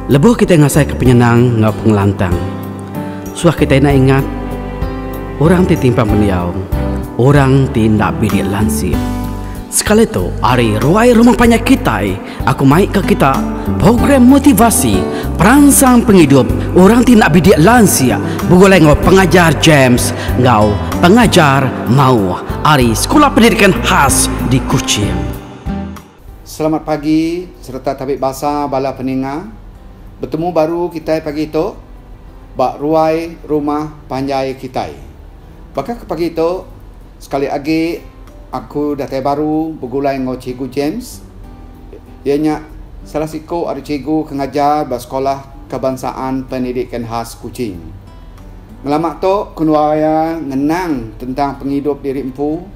Lebuh kita ngasai kepenyenang ngau pengelantang. Suah kita nak ingat orang ti timpang beliau, orang ti nak bidik lansir. Sekali tu hari ruai rumah banyak kita, aku mai ke kita program motivasi perangsang penghidup orang ti nak bidik lansia. Bugolai ngau pengajar James, ngau pengajar mau hari sekolah pendidikan khas di Kuching. Selamat pagi serta tabik bahasa bala peninga. Bertemu baru kita pagi itu bak ruai rumah panjai kita. Bakal ke pagi itu sekali lagi aku datang baru bergulai dengan Cikgu James. Ianya salah siku ada cikgu pengajar bersekolah kebangsaan pendidikan khas Kuching. Melamak tu kenuaya ngenang tentang penghidup diri empu,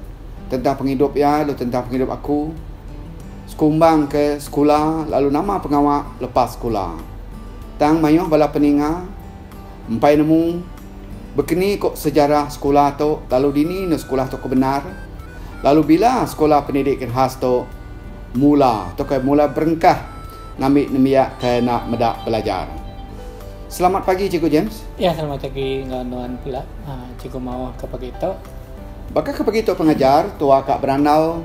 tentang penghidup ya, lalu tentang penghidup aku. Sekumbang ke sekolah, lalu nama pengawal lepas sekolah. Tang mayuh bala peninga, empai nemu berkini kok sejarah sekolah tu, lalu dini no sekolah tu kebenar. Lalu bila sekolah pendidikan khas tu mula berengkah ngambil nemiak ke nak medak belajar. Selamat pagi Cikgu James. Ya, selamat pagi nganuan pula. Cikgu mau ke pagi tu. Bakal ke pagi tu pengajar tua kak berandau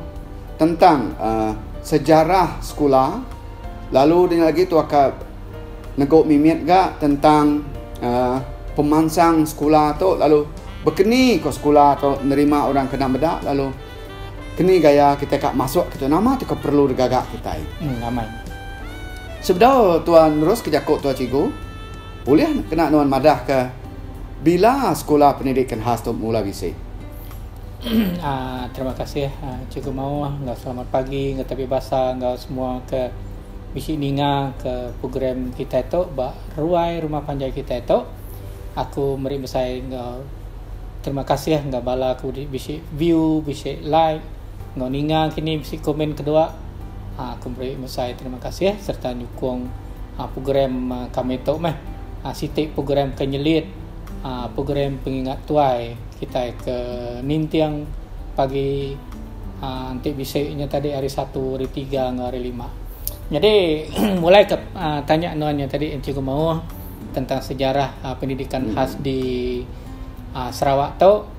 tentang sejarah sekolah. Lalu dengan lagi tua kak negok mimit gak tentang pemansang sekolah tu, lalu berkeni ke sekolah tu nerima orang kena bedak, lalu keni gaya kita kak masuk kita nama tu perlu digagak kita. Ramai. Sebenarnya tuan terus kejakut tuan cikgu, boleh kena nuan madah ke bila sekolah pendidikan khas tu mula bisi. Terima kasih Cikgu mau nggak selamat pagi nggak tapi bahasa nggak semua ke bisi ninga ke program kita itu ba ruai rumah panjai kita itu aku meri besai nggak terima kasih nggak bala aku di bisi view bisi like nggak ninga kini bisi komen kedua aku meri besai terima kasih serta nyukung program kami itu sitik program kenyelit program pengingat tuai kita ke nintiang pagi nanti bisanya tadi hari 1, hari 3, hari 5. Jadi mulai ke tanya nuannya tadi Cikgu mau tentang sejarah pendidikan khas di Sarawak tu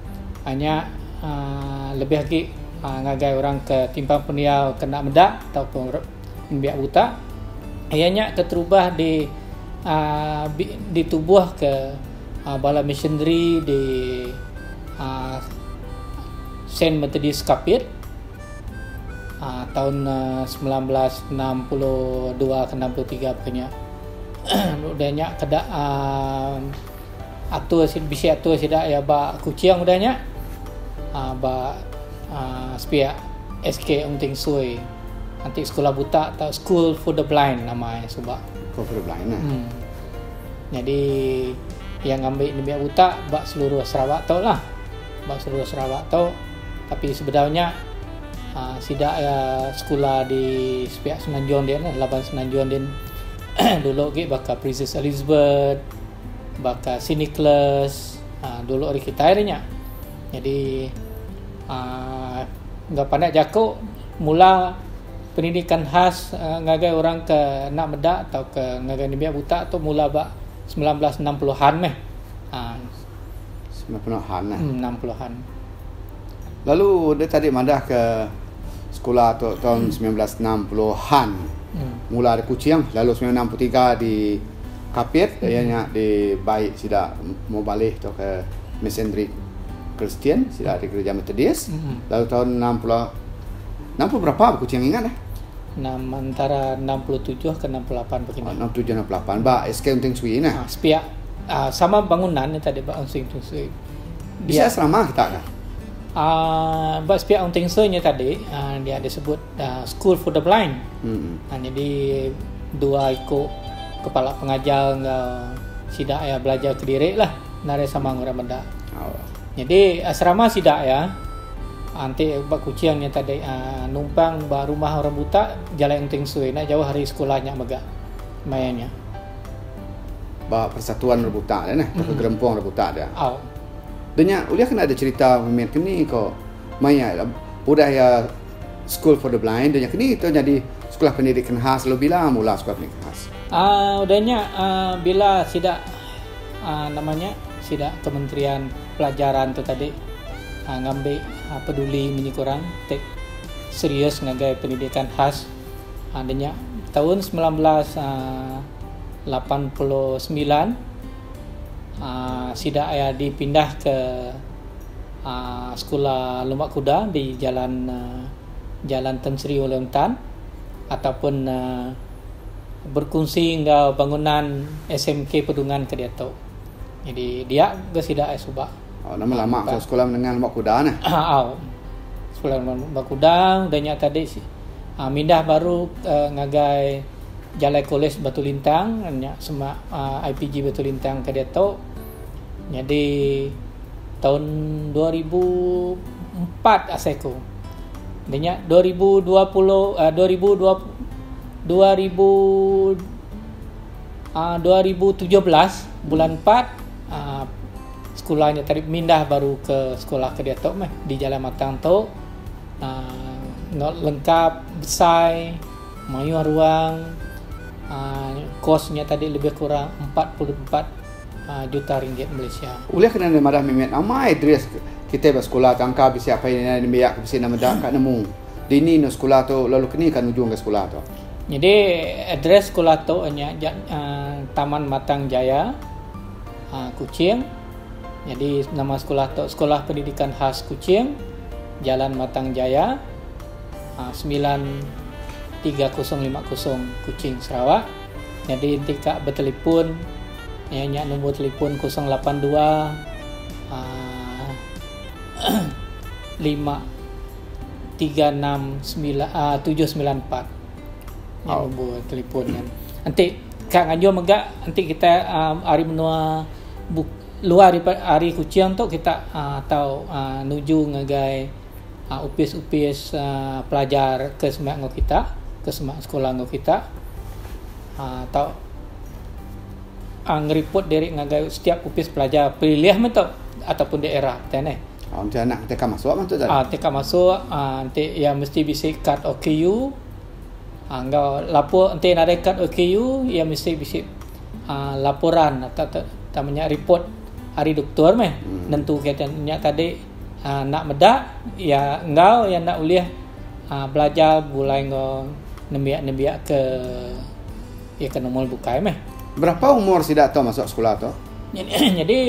hanya lebih lagi ngagai orang ke timpang peniau kena medak ataupun biak buta ianya keterubah ditubuh ke bala missionary di Saint Methodist Kapit tahun 1962 ke 63 punya udahnya kedak atur bisi atur sida ya ba Kuching udahnya ba spia SK Ung Sui nanti sekolah buta atau School for the Blind namanya subak School for the Blind jadi yang ambil ni buta ba seluruh Sarawak tau lah ba seluruh Sarawak tau tapi sebenarnya sidak sekolah di pihak Semenanjung dia Laban Semenanjung dia dulu ke bakal Princess Elizabeth bakal St. Nicholas dulu hari kita akhirnya jadi enggak pandai jakuk mula pendidikan khas ngagai orang ke nak medak atau ke ngagai ni buta tu mula bak 1960-an 90-an 60-an. Lalu dia tadi madah ke sekolah tu tahun 1960-an. Mula di Kuching, lalu 1963 di Kapit, ianya di Baik sida mau balik tu ke Missionary Christian sida di Gereja Methodist. Lalu tahun 60 berapa Kuching ingat antara 67 ke 68 begini. 67 68. Ba SK Ung Sui nah. Sepia sama bangunan ni tadi Ung Sui. Bisa asrama kita kan? Bas pihak Ung Sui-nya tadi dia ada sebut School for the Blind. Jadi dua ikut kepala pengajar sidak ya belajar ke diri lah nare sama orang benda. Jadi asrama sidak ya. Nanti bak Kuchingnya tadi numpang ba rumah orang buta jalan Ung Sui nak jauh hari sekolahnya megak mainnya. Ba persatuan rebuta dah ke gerempong rebuta dia. Danya udah kena ada cerita pemimpin kini kok maya udah ya School for the Blind dan kini itu jadi sekolah pendidikan khas lo bila mula sekolah pendidikan khas Udahnya bila sidak namanya sidak Kementerian Pelajaran tu tadi ngambil peduli menyikurang tek serius ngagai pendidikan khas. Adanya tahun 1989 sidak ya dipindah ke sekolah Lumak Kuda di Jalan Tan Sri Ulang Tan, ataupun berkongsi hingga bangunan SMK Pedungan ke dia tu. Jadi dia ke sidak subak. Nama lama sekolah menengah Lumak Kuda nah. Sekolah Lumak Kuda udahnya tadi mindah baru ngagai Jalai Kolej Batu Lintang, semua IPG Batu Lintang ke dia tu. Jadi tahun 2004 aseku. Adanya 2017 bulan 4 sekolahnya tadi mindah baru ke sekolah ke dia tu di Jalan Matang tu. Lengkap, besar, mayu ruang, kosnya tadi lebih kurang 44 juta ringgit Malaysia. Boleh kena ada madah mimet amai dress kita bersekolah tangka bisa apa yang biak bisa nama dak kat nemu. Dini no sekolah tu lalu kini kan ujung ke sekolah tu. Jadi address sekolah tu hanya Taman Matang Jaya, Kuching. Jadi nama sekolah tu Sekolah Pendidikan Khas Kuching, Jalan Matang Jaya, 93050 Kuching, Sarawak. Jadi tika bertelefon yang nombor telefon 082 5 369 794. Nombor telefon kan. Nanti Kak Nganjo megak nanti kita hari menua luar hari Kuching tu kita tahu nuju ngagai upis-upis pelajar ke semak ngau kita, ke semak sekolah ngau kita. Atau ngeripot dari ngagai setiap upis pelajar pilih mentok ataupun daerah tanah. Macam nak TK masuk macam tu. TK masuk nanti yang mesti bisa kad OKU. Ngau lapor nanti ada kad OKU yang mesti bisa laporan atau namanya report hari doktor nentu katanya tadi nak medak ya engkau yang nak uliah belajar mulai ngau nembiak ke ya ke nomor bukai Berapa umur sidak tu masuk sekolah tu? Jadi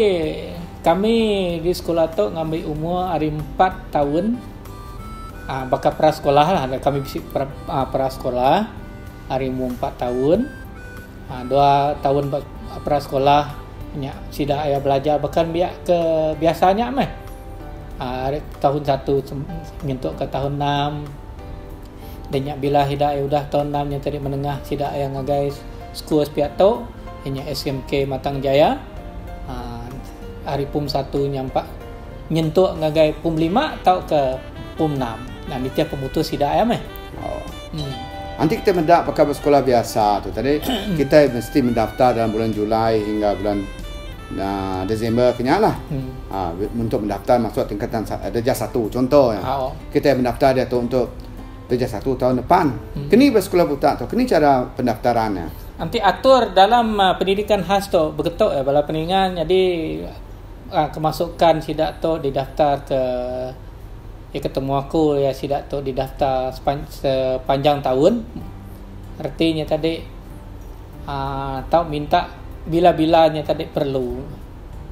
kami di sekolah tu ngambil umur hari 4 tahun. Bakal prasekolah lah, kami bisik prasekolah hari umur 4 tahun. 2 tahun prasekolah sidak ayah belajar bahkan ke biasanya tahun 1 nyentuk ke tahun 6. Dan bila hidak udah tahun 6 yang tadi menengah sidak ayah ngagai sekolah sepiat tu hanya SMK Matang Jaya. Hari PUM 1 nyampak nyentuk ngagai PUM 5 atau ke PUM 6. Nah, dia pemutus sidak ayam Nanti kita mendak pakai bersekolah biasa tu. Tadi kita mesti mendaftar dalam bulan Julai hingga bulan Desember kenyalah. Untuk mendaftar masuk tingkatan darjah 1 contoh ya. Kita mendaftar dia tu untuk darjah 1 tahun depan. Kini bersekolah buta tu. Kini cara pendaftarannya. Nanti atur dalam pendidikan khas tu begitu ya bala peningan. Jadi kemasukan sidak tu didaftar ke ketemu aku ya sidak tu didaftar sepanjang tahun. Artinya tadi tahu minta bila-bilanya tadi perlu.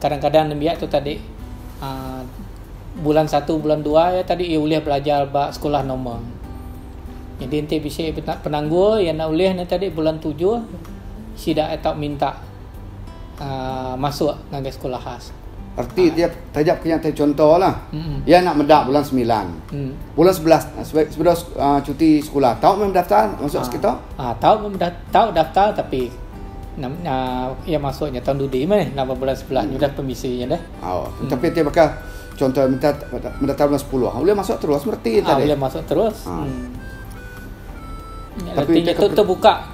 Kadang-kadang nembiak tu tadi bulan 1 bulan 2 ya tadi ia boleh belajar sekolah normal. Jadi nanti bisa penangguh yang nak boleh tadi bulan 7 sidak tahu minta masuk ngagai sekolah khas. Arti dia tajak kenyataan contoh lah. Dia nak medak bulan 9. Bulan 11 sebelum cuti sekolah tahu mendaftar masuk sekitar? Tahu daftar tapi ya masuknya tahun dudi nama bulan 11 sudah permisinya dah. Tapi dia bakal contoh minta mendaftar bulan 10. Boleh masuk terus berarti tadi. Boleh masuk terus. Tapi itu terbuka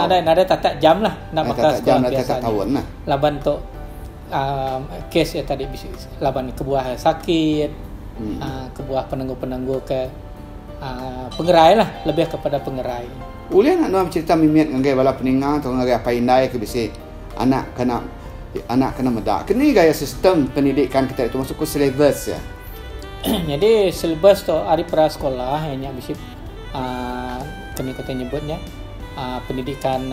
nada tatak jam lah nak bakal sekolah biasa. Tahun lah. Laban tu kes ya tadi laban kebuah sakit, kebuah penangguh ke pengerai lah, lebih kepada pengerai. Ulih nak nuam cerita mimiat ngai bala peninga atau ngai apa indai ke bisi anak kena medak. Kini gaya sistem pendidikan kita itu masuk ke syllabus ya. Jadi syllabus tu hari prasekolah hanya bisi kini kita nyebutnya pendidikan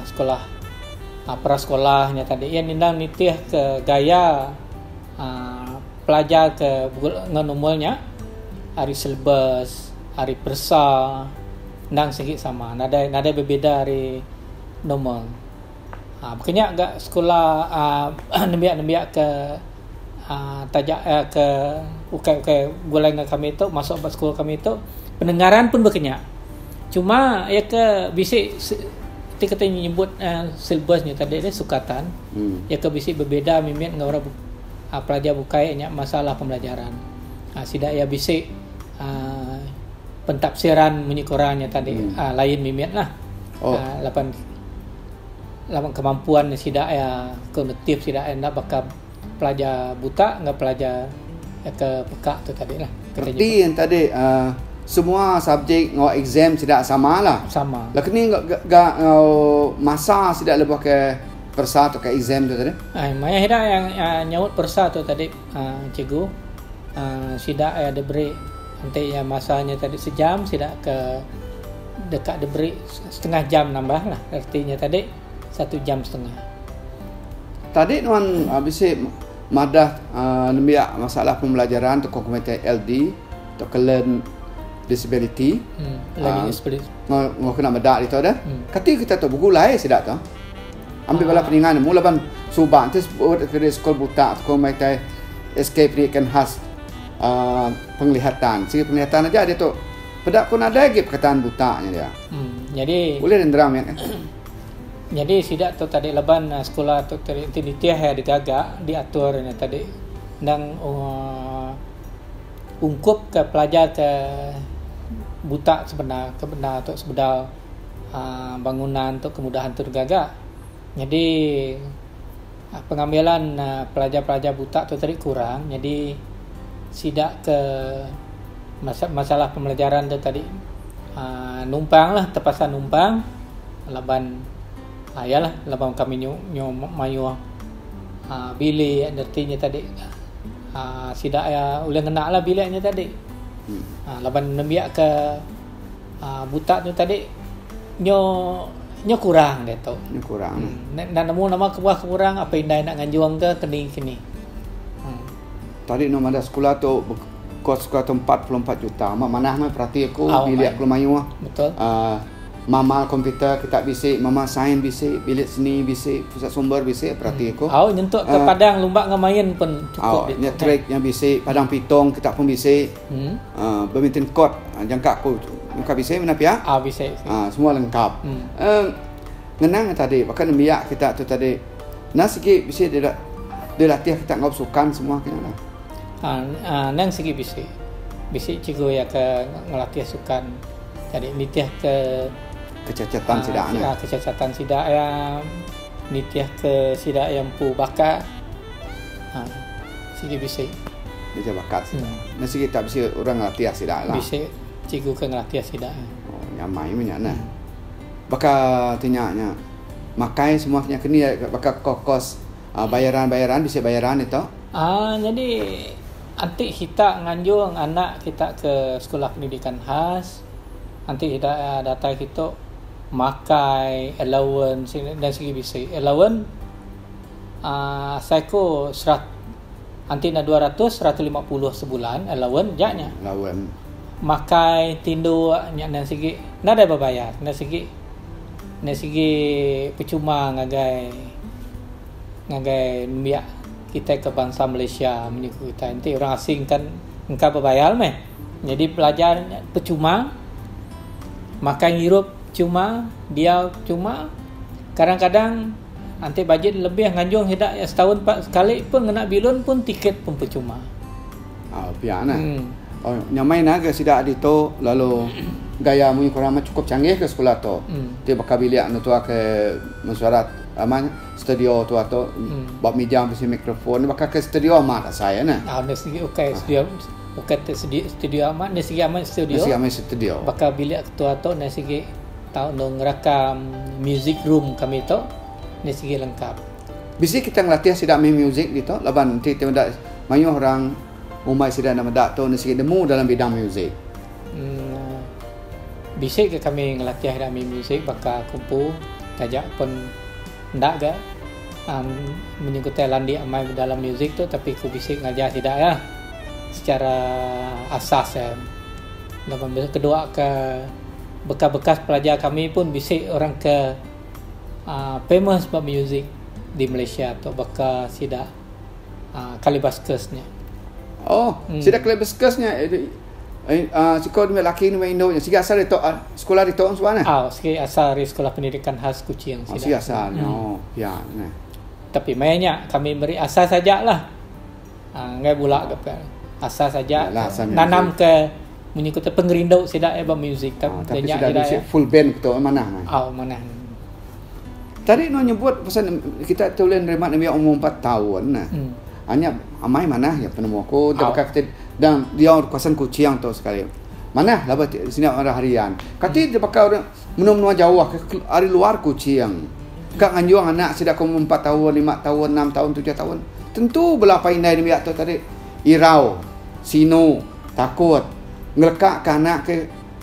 sekolah prasekolahnya tadi yang nindang nitih ke gaya pelajar ke nganumulnya hari syllabus hari persa nang segi sama nada berbeda hari normal. Makanya agak sekolah nembiak ke tajak ke ukai golongan kami itu masuk ke sekolah kami itu pendengaran pun berkenyak. Cuma ya ke bisik kita nyebut syllabusnya tadi ni sukatan. Ya ke bisik berbeda mimit dengan orang pelajar bukainya masalah pembelajaran. Sidak ya bisik pentafsiran menyikurangnya tadi lain mimit lah. Lapan kemampuan sidak ya kognitif sidak nak bakal pelajar buta dengan pelajar ke pekak tu tadi lah. Berarti yang tadi semua subjek ngau exam tidak sama lah. Sama. Lah kini enggak masa tidak lebih ke persa atau ke exam tu tadi. Maya hidak yang nyaut persa tu tadi cikgu sidak ya diberi nanti ya masanya tadi sejam sidak ke dekat diberi setengah jam nambah lah. Artinya tadi 1 jam setengah. Tadi nuan bisi madah nembiak masalah pembelajaran tu komite LD atau learn disability. Learning disability. Ngau kena medak itu ada. Kati kita tu buku lain sidak tu. Ambil bala peningan mula ban subang tu ke sekolah buta komite escape pendidikan khas penglihatan. Segi penglihatan aja dia tu. Pedak pun ada lagi perkataan butanya dia. Jadi boleh renderam ya. Jadi sidak tu tadi leban sekolah tu tadi nitiah ya digagak diatur ni tadi dan ungkup ke pelajar ke buta sebenar tu sebedal bangunan untuk kemudahan tu digagak. Jadi pengambilan pelajar-pelajar buta tu tadi kurang. Jadi sidak ke masalah pembelajaran tu tadi numpang lah terpaksa numpang leban yalah labang kami mayu bilik artinya tadi sidak ya ulang kena lah biliknya tadi. Laban nembiak ke buta tu tadi nyo kurang dia tu. Nyo kurang. Dan nemu nama kurang apa indai nak nganjuang ke kini. Tadi no ada sekolah tu kos sekolah tu 44 juta. Mana perhati aku bilik aku mayu. Betul. Mama komputer kita bisik, mama sains bisik, bilik seni bisik, pusat sumber bisik, perhati aku. Nyentuk ke padang lumbak ngamain pun cukup. Nya track yang bisik, padang pitong kita pun bisik. Badminton court jangka aku. Jangka bisik mana pia? Bisik. Semua lengkap. Ngenang tadi, bahkan biak kita tu tadi. Nah segi bisik dia latih kita ngop sukan semua kena. Nang segi bisik. Bisik cikgu ya ke ngelatih sukan. Jadi nitiah ke kecacatan sidak kecacatan sidak yang nitiah ke sidak yang pu bakat segi bisik dia bakat nah segi tak bisa orang latih sidak lah bisik cikgu ke ngelatih sidak nyamai punya nah bakal tanyanya makai semua punya kini bakal kos bayaran bisa bayaran itu jadi nanti kita nganjung anak kita ke sekolah pendidikan khas nanti kita data kita makai allowance dan segi bisik allowance saya ko nanti na 150 sebulan allowance jaknya allowance makai tindo nya dan segi nada berbayar dan segi percuma ngagai biak kita ke bangsa Malaysia menyuku kita nanti orang asing kan engkau berbayar meh jadi pelajar percuma makan hirup cuma dia cuma kadang-kadang nanti bajet lebih nganjung hidak setahun 4 sekali pun kena bilun pun tiket pun percuma. Piana. Nyamai naga sidak dito lalu gaya mu kurang cukup canggih ke sekolah tu. Dia bakal bilik anu tu ke mesyuarat aman studio tu atau bab meja besi mikrofon bakal ke studio amat saya nah. Segi studio bukan studio amat, nasi amat studio. Nasi amat studio. Bakal bilik ketua tu nasi tahu dong ngerakam music room kami tu dari segi lengkap. Bisa kita ngelatih sidak main music gitu, laban nanti tidak mayu orang umai sidak nama dak tu nasi demu dalam bidang music. Bisa ke kami ngelatih dalam music, bakal kumpul tajak pun ndak ke menyangkut landi amai dalam music tu, tapi ku bisa ngajar tidak ya secara asas ya. Lapan kedua ke bekas-bekas pelajar kami pun bisa orang ke famous buat music di Malaysia tu bakal sidak Kalibaskusnya. Sidak Kalibaskusnya sekolah ni laki ni Indo nya siga asal itu sekolah itu on suana. Segi asal dari sekolah pendidikan khas Kuching sidak. Siga asal. Ya, nah. Tapi mainnya kami beri asal sajalah. Ngai bulak ke asal saja nanam ke mengikuti pengerindau sidak eba music tapi sudah bisa full band tu mana? Mana. Tadi no nyebut pesan kita tulen remat nabi umur 4 tahun nah. Hanya amai mana ya penemu aku dekat dan dia kawasan Kuching tu sekali. Mana lah sini orang harian. Kati dia pakai orang menua jauh ke hari luar Kuching. Kak nganjuang anak sidak umur 4 tahun, 5 tahun, 6 tahun, 7 tahun. Tentu belah painai nabi tu tadi irau, sino, takut ngelekak ke anak ke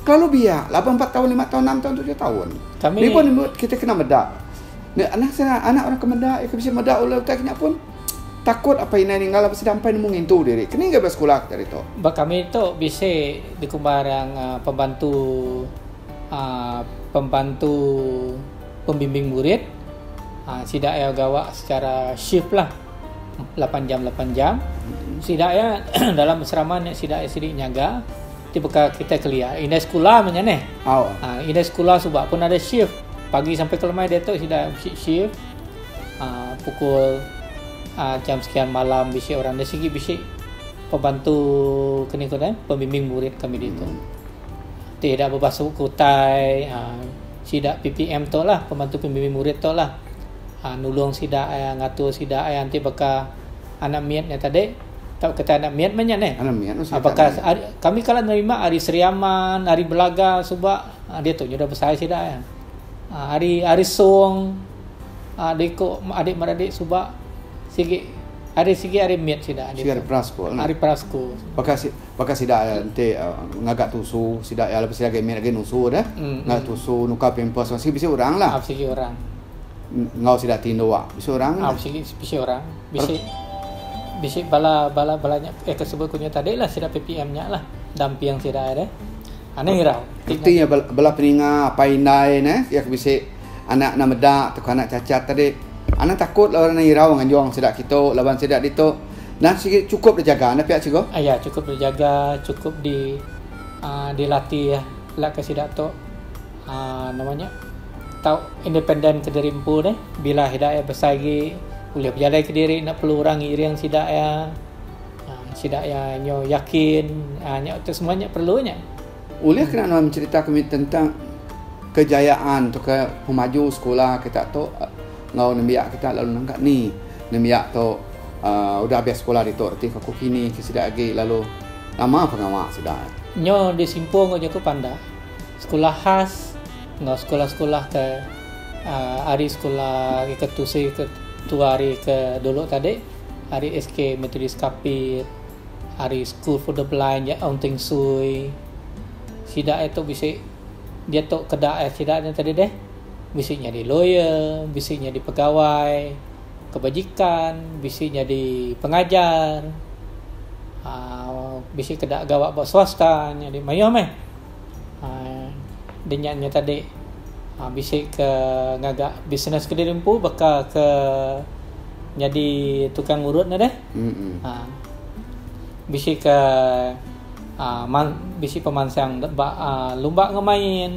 kalau biar 4 tahun, 5 tahun, 6 tahun, 7 tahun. Ni pun kita kena medak. Ni anak orang ke medak, bisa medak oleh utaknya pun takut apa ini ninggal apa sampai nemu ngintu diri. Kini enggak bersekolah dari tu. Bak kami tu bisa dikumbarang pembantu pembimbing murid. Sidak ya gawak secara shift lah. 8 jam. Sidak ya dalam asrama ni sidak ya sidik nyaga. Tiba kita kelia ini sekolah macam ni. Ini sekolah sebab pun ada shift pagi sampai ke lemai dia tu sudah shift pukul jam sekian malam bisa orang dari segi bisa pembantu kenikmatan pembimbing murid kami di tu tidak berbasuh kutai sidak PPM tu lah pembantu pembimbing murid tu lah nulung sidak ngatur sidak nanti bakal anak miatnya tadi. Tak kata anak miat banyak ni. Anak miat. Apakah kami kalau nerima hari Seriaman, hari Belaga sebab dia tu sudah besar sih dah ya. Hari song adik meradik sebab sigi hari miat sih dah. Hari prasko. Hari prasko. Pakai sidak nanti ngagak tusu sidak ya lepas lagi miat lagi nusu dah. Ngagak tusu nuka pempos masih bisa orang lah. Sigi orang. Ngau sidak tindo bisa orang. Bisa orang. Bisa balanya kesebut kunya tadi lah sida PPM-nya lah dampi yang sida ada. Aneh hirau. Artinya bala peninga apa indai ya bisa anak nak medak atau anak cacat tadi. Anak takut lah orang hirau nganjuang sida kita lawan sida itu. Nah sikit cukup dijaga anak pihak cigo. Ya cukup dijaga, cukup dilatih ya. Lah ke sida tu namanya tahu independen ke diri empu deh. Bila hidayah besar lagi boleh berjalan ke diri nak perlu orang iri yang sidak ya nyo yakin itu semuanya perlunya. Boleh kena mencerita kami tentang kejayaan tu ke pemaju sekolah kita tu ngau nembiak kita lalu nangkat ni nembiak tu udah habis sekolah di tu arti aku kini sidak lagi lalu lama pengamak sidak nyo di simpung aja ku panda sekolah khas ngau sekolah-sekolah ke hari sekolah ke tusi ke 2 hari ke dulu tadi hari SK Methodist Kapit hari School for the Blind ya Ong Teng Sui sidak itu bisa dia tu kedak sidaknya tadi deh bisa jadi lawyer bisa jadi pegawai kebajikan bisa jadi pengajar bisa kedak gawak buat swasta jadi mayo meh denyanya tadi bisa ke ngagak bisnes ke diri empu bakal ke jadi tukang urut na deh. Bisa ke bisa pemansang lomba ngemain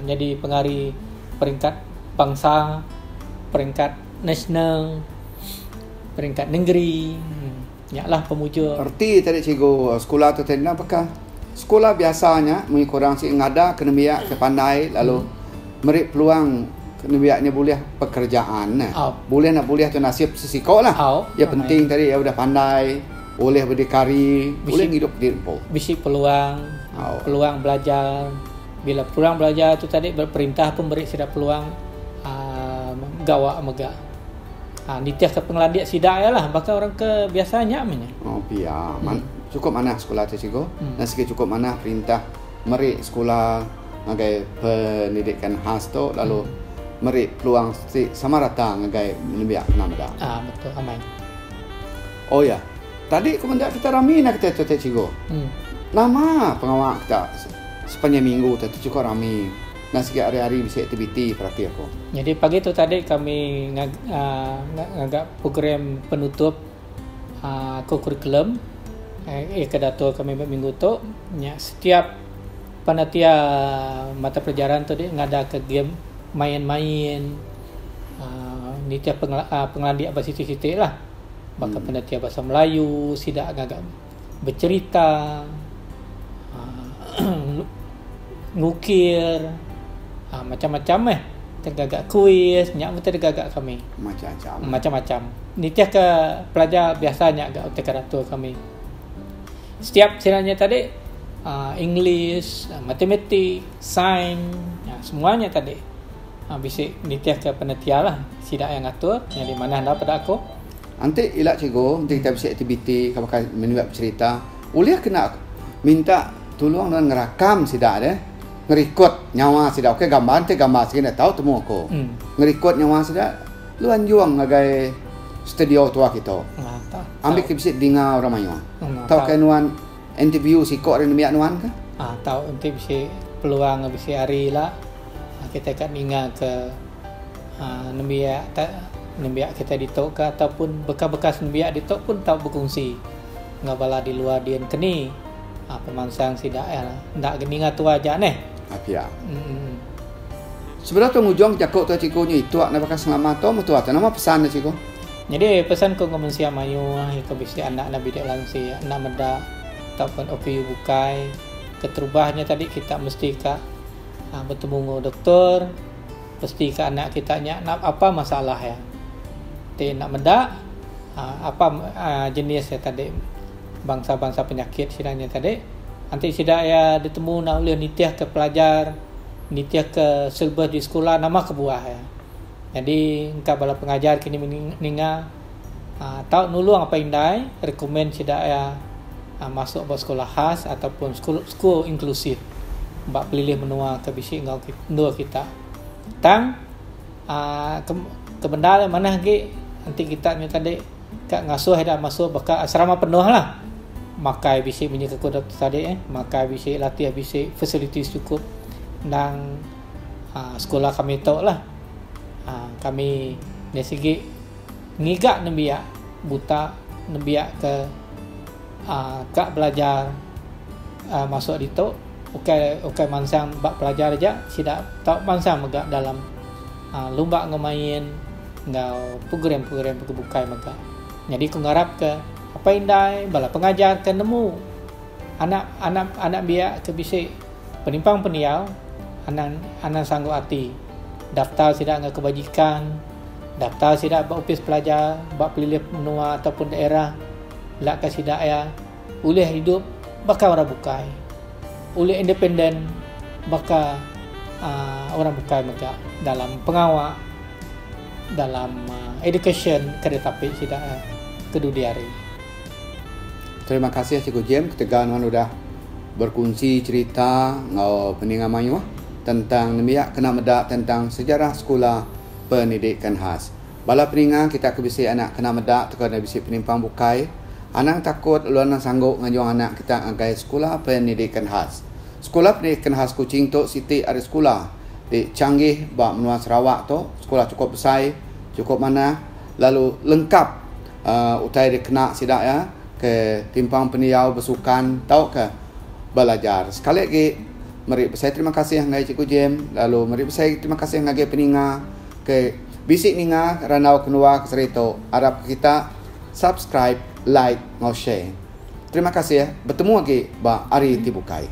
jadi pengari peringkat bangsa, peringkat nasional, peringkat negeri. Yaklah pemuja. Arti tadi cikgu sekolah tu tadi apakah? Sekolah biasanya mengikut si ngada kena biak ke pandai lalu merik peluang biaknya boleh pekerjaan boleh tu nasib sesikau lah ya penting tadi ya udah pandai boleh berdikari boleh hidup di bisi peluang belajar bila pulang belajar tu tadi berperintah pun beri sida peluang gawa mega. Nitiah ke pengelandiak sidak ya lah, bakal orang ke biasanya namanya. Oh pia, cukup mana sekolah tu cikgu? Dan sikit cukup mana perintah meri sekolah ngagai pendidikan khas tu lalu meri peluang sama rata ngagai nembiak kena meda. Betul amai. Oh ya, tadi komandan kita rami nak kita tu cikgu. Nama pengawal kita sepanjang minggu tu cukup rami. Nah, sikit hari-hari bisa aktiviti perhati aku. Jadi pagi tu tadi kami ngagak program penutup kurikulum. Kedatul kami minggu tu. Setiap panitia mata pelajaran tu dia ngada ke game main-main. Nitia pengelandiak bahasa titik lah. Bakal panitia bahasa Melayu, sidak ngagak bercerita, ngukir. Macam-macam tergagak kuis, nyak mesti tergagak kami. Macam-macam. Nitiah ke pelajar biasanya agak utaratur kami. Setiap silanya tadi English, matematik, sains, semuanya tadi. Bisik nitiah ke panitia lah, sidak yang atur, yang di mana anda pada aku. Nanti ilak cikgu, nanti kita bisik aktiviti, kapal menimba cerita. Uliah kena minta tolong dan ngerakam sidak deh. Ngerikut nyawa sida okey gambar sikit tahu temu aku. Ngerikut nyawa sida lu anjuang ngagai studio tua kita. Ambil kibsit dinga orang mayu. Tahu kan nuan interview si kok dengan nuan ke? Tahu nanti bisa peluang bisa hari lah. Kita kat dinga ke nembiak kita ditok ke ataupun bekas-bekas nembiak ditok pun tahu berkongsi. Ngabala di luar dian keni. Pemansang sida ya. Ndak geninga tua aja neh. Apia. Sebenarnya tu ngujung jakok tu cikgu ni itu nak pakai selamat tu mutu atau nama pesan tu cikgu. Jadi pesan ko ngamensia mayu ko bisi anak nabi dek lansi anak meda ataupun OPU bukai keterubahnya tadi kita mesti ka bertemu dengan doktor pasti ka anak kita nya apa masalah ya. Ti nak meda apa jenis ya tadi bangsa-bangsa penyakit sidanya tadi. Nanti sidak ya ditemu nak oleh nitiah ke pelajar, nitiah ke silbus di sekolah nama kebuah ya. Jadi engkau bala pengajar kini ninga tahu nulung apa indai, rekomen sidak ya masuk buat sekolah khas ataupun school inklusif. Bak pilih menua ke bisi engkau dua kita. Tang kebendal mana lagi nanti kita ni tadi kak ngasuh ada masuk bakal asrama penuh lah. Makai bisik punya kekuatan tadi makai bisik latih bisik facilities cukup dan sekolah kami tahu lah kami dari segi ngigak nembiak buta nembiak ke kak belajar masuk di tu okay mansang bak pelajar aja tidak tahu mansang megak dalam lomba ngemain ngau program-program kebukai megak jadi aku ngarap ke apa indai bala pengajar ke nemu anak biak ke bisik penimpang peniau anak sanggup hati daftar sidak dengan kebajikan daftar sidak bak ofis pelajar bak pilih menua ataupun daerah lak ke sidak ya boleh hidup bakal orang bukai boleh independen bakal orang bukai megak dalam pengawal dalam education kereta api sidak kedudiari. Terima kasih Cikgu Jem ketegangan sudah berkongsi cerita ngau peningan mayu tentang nembiak kena medak tentang sejarah sekolah pendidikan khas. Bala peningan kita ke bisi anak kena medak tekad bisi penimpang bukai. Anak takut luan sanggup ngajong anak kita ngagai sekolah pendidikan khas. Sekolah pendidikan khas Kuching tu Siti ada sekolah di Canggih bak menua Sarawak tu sekolah cukup besar cukup mana lalu lengkap utai dikena sidak ya ke timpang peniau bersukan tahu ke belajar. Sekali lagi mari saya terima kasih ngai Cikgu Jem lalu mari saya terima kasih ngai peninga ke bisik ninga ranau kenua ke serito harap kita subscribe like ngau share. Terima kasih ya. Bertemu lagi ba Ari Tibukai.